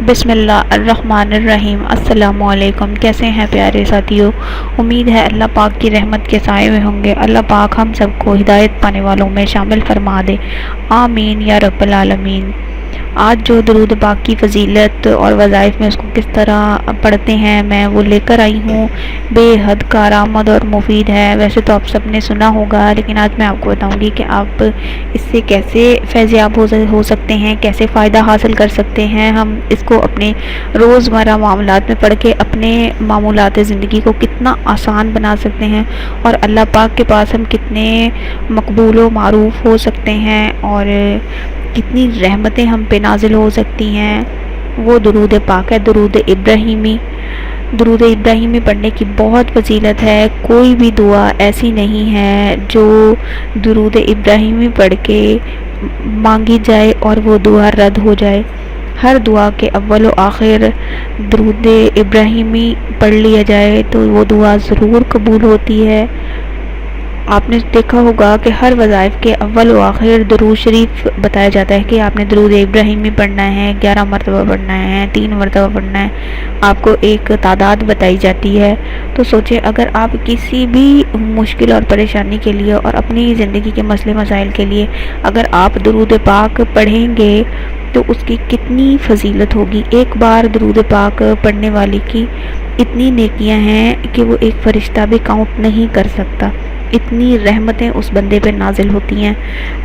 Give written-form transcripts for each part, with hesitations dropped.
بسم اللہ الرحمن الرحیم۔ السلام علیکم، کیسے ہیں پیارے ساتھیوں؟ امید ہے اللہ پاک کی رحمت کے سائے میں ہوں گے۔ اللہ پاک ہم سب کو ہدایت پانے والوں میں شامل فرما دے، آمین یا رب العالمین۔ آج جو درود پاک کی فضیلت اور وظائف میں اس کو کس طرح پڑھتے ہیں میں وہ لے کر آئی ہوں، بے حد کارآمد اور مفید ہے۔ ویسے تو آپ سب نے سنا ہوگا، لیکن آج میں آپ کو بتاؤں گی کہ آپ اس سے کیسے فیض یاب ہو سکتے ہیں، کیسے فائدہ حاصل کر سکتے ہیں۔ ہم اس کو اپنے روزمرہ معاملات میں پڑھ کے اپنے معمولات زندگی کو کتنا آسان بنا سکتے ہیں، اور اللہ پاک کے پاس ہم کتنے مقبول و معروف ہو سکتے ہیں، اور کتنی رحمتیں ہم پہ نازل ہو سکتی ہیں۔ وہ درود پاک ہے، درود ابراہیمی۔ درود ابراہیمی پڑھنے کی بہت فضیلت ہے۔ کوئی بھی دعا ایسی نہیں ہے جو درود ابراہیمی پڑھ کے مانگی جائے اور وہ دعا رد ہو جائے۔ ہر دعا کے اول و آخر درود ابراہیمی پڑھ لیا جائے تو وہ دعا ضرور قبول ہوتی ہے۔ آپ نے دیکھا ہوگا کہ ہر وظائف کے اول و آخر درود شریف بتایا جاتا ہے کہ آپ نے درود ابراہیمی پڑھنا ہے، 11 مرتبہ پڑھنا ہے، 3 مرتبہ پڑھنا ہے، آپ کو ایک تعداد بتائی جاتی ہے۔ تو سوچیں، اگر آپ کسی بھی مشکل اور پریشانی کے لیے اور اپنی زندگی کے مسئلے مسائل کے لیے اگر آپ درود پاک پڑھیں گے تو اس کی کتنی فضیلت ہوگی۔ ایک بار درود پاک پڑھنے والی کی اتنی نیکیاں ہیں کہ وہ ایک فرشتہ بھی کاؤنٹ نہیں کر سکتا، اتنی رحمتیں اس بندے پہ نازل ہوتی ہیں۔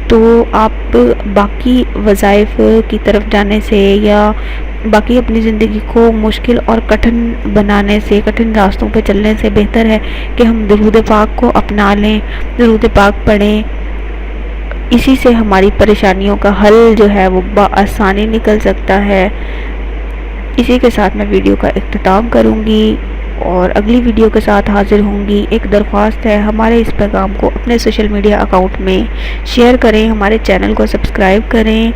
تو آپ باقی وظائف کی طرف جانے سے یا باقی اپنی زندگی کو مشکل اور کٹھن بنانے سے، کٹھن راستوں پہ چلنے سے بہتر ہے کہ ہم درود پاک کو اپنا لیں، درود پاک پڑھیں۔ اسی سے ہماری پریشانیوں کا حل جو ہے وہ بآسانی نکل سکتا ہے۔ اسی کے ساتھ میں ویڈیو کا اختتام کروں گی اور اگلی ویڈیو کے ساتھ حاضر ہوں گی۔ ایک درخواست ہے، ہمارے اس پیغام کو اپنے سوشل میڈیا اکاؤنٹ میں شیئر کریں، ہمارے چینل کو سبسکرائب کریں۔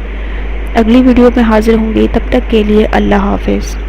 اگلی ویڈیو میں حاضر ہوں گی، تب تک کے لیے اللہ حافظ۔